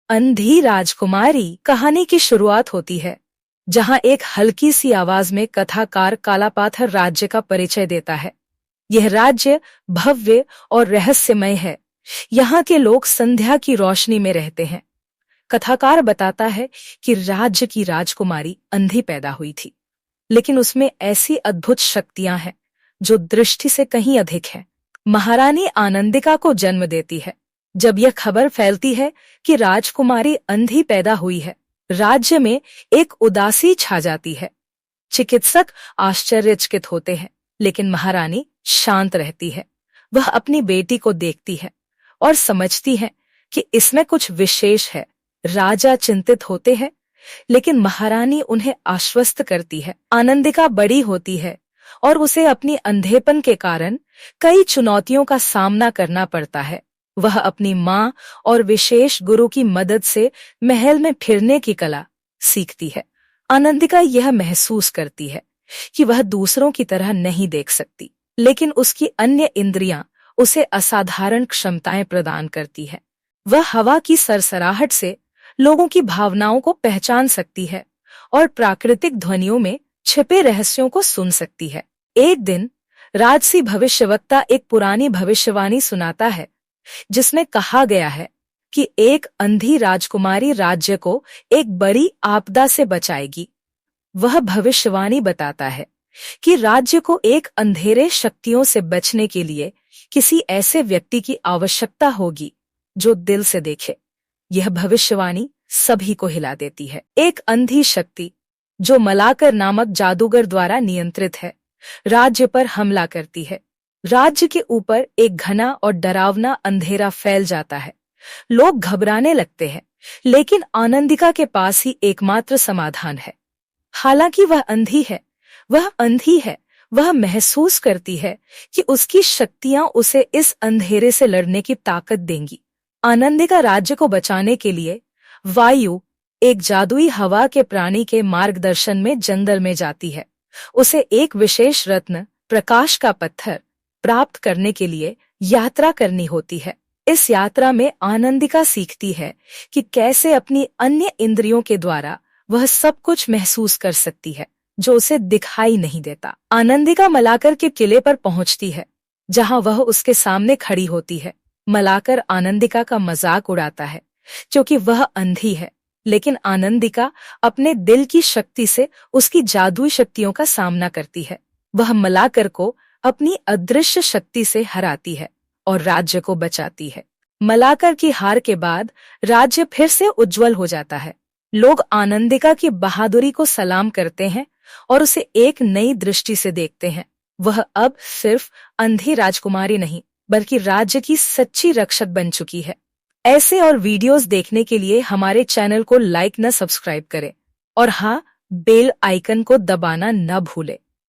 अंधी राजकुमारी कहानी की शुरुआत होती है, जहां एक हल्की सी आवाज में कथाकार कालापाथर राज्य का परिचय देता है। यह राज्य भव्य और रहस्यमय है। यहाँ के लोग संध्या की रोशनी में रहते हैं। कथाकार बताता है कि राज्य की राजकुमारी अंधी पैदा हुई थी, लेकिन उसमें ऐसी अद्भुत शक्तियां हैं जो दृष्टि से कहीं अधिक है। महारानी आनंदिका को जन्म देती है। जब यह खबर फैलती है कि राजकुमारी अंधी पैदा हुई है, राज्य में एक उदासी छा जाती है। चिकित्सक आश्चर्यचकित होते हैं, लेकिन महारानी शांत रहती है। वह अपनी बेटी को देखती है और समझती है कि इसमें कुछ विशेष है। राजा चिंतित होते हैं, लेकिन महारानी उन्हें आश्वस्त करती है। आनंदिका बड़ी होती है और उसे अपनी अंधेपन के कारण कई चुनौतियों का सामना करना पड़ता है। वह अपनी माँ और विशेष गुरु की मदद से महल में फिरने की कला सीखती है। आनंदिका यह महसूस करती है कि वह दूसरों की तरह नहीं देख सकती, लेकिन उसकी अन्य इंद्रियां उसे असाधारण क्षमताएं प्रदान करती है। वह हवा की सरसराहट से लोगों की भावनाओं को पहचान सकती है और प्राकृतिक ध्वनियों में छिपे रहस्यों को सुन सकती है। एक दिन राजसी भविष्यवक्ता एक पुरानी भविष्यवाणी सुनाता है, जिसमें कहा गया है कि एक अंधी राजकुमारी राज्य को एक बड़ी आपदा से बचाएगी। वह भविष्यवाणी बताता है कि राज्य को एक अंधेरे शक्तियों से बचने के लिए किसी ऐसे व्यक्ति की आवश्यकता होगी जो दिल से देखे। यह भविष्यवाणी सभी को हिला देती है। एक अंधी शक्ति जो मलाकर नामक जादूगर द्वारा नियंत्रित है, राज्य पर हमला करती है। राज्य के ऊपर एक घना और डरावना अंधेरा फैल जाता है। लोग घबराने लगते हैं, लेकिन आनंदिका के पास ही एकमात्र समाधान है। हालांकि वह अंधी है, वह महसूस करती है कि उसकी शक्तियां उसे इस अंधेरे से लड़ने की ताकत देंगी। आनंदिका राज्य को बचाने के लिए वायु, एक जादुई हवा के प्राणी के मार्गदर्शन में जंगल में जाती है। उसे एक विशेष रत्न, प्रकाश का पत्थर प्राप्त करने के लिए यात्रा करनी होती है। इस यात्रा में आनंदिका सीखती है कि कैसे अपनी अन्य इंद्रियों के द्वारा वह सब कुछ महसूस कर सकती है जो उसे दिखाई नहीं देता। आनंदिका मलाकर के किले पर पहुंचती है, जहां वह उसके सामने खड़ी होती है। मलाकर आनंदिका का मजाक उड़ाता है क्योंकि वह अंधी है, लेकिन आनंदिका अपने दिल की शक्ति से उसकी जादुई शक्तियों का सामना करती है। वह मलाकर को अपनी अदृश्य शक्ति से हराती है और राज्य को बचाती है। मलाकर की हार के बाद राज्य फिर से उज्जवल हो जाता है। लोग आनंदिका की बहादुरी को सलाम करते हैं और उसे एक नई दृष्टि से देखते हैं। वह अब सिर्फ अंधी राजकुमारी नहीं, बल्कि राज्य की सच्ची रक्षक बन चुकी है। ऐसे और वीडियोस देखने के लिए हमारे चैनल को लाइक न सब्सक्राइब करें और हाँ, बेल आइकन को दबाना न भूलें।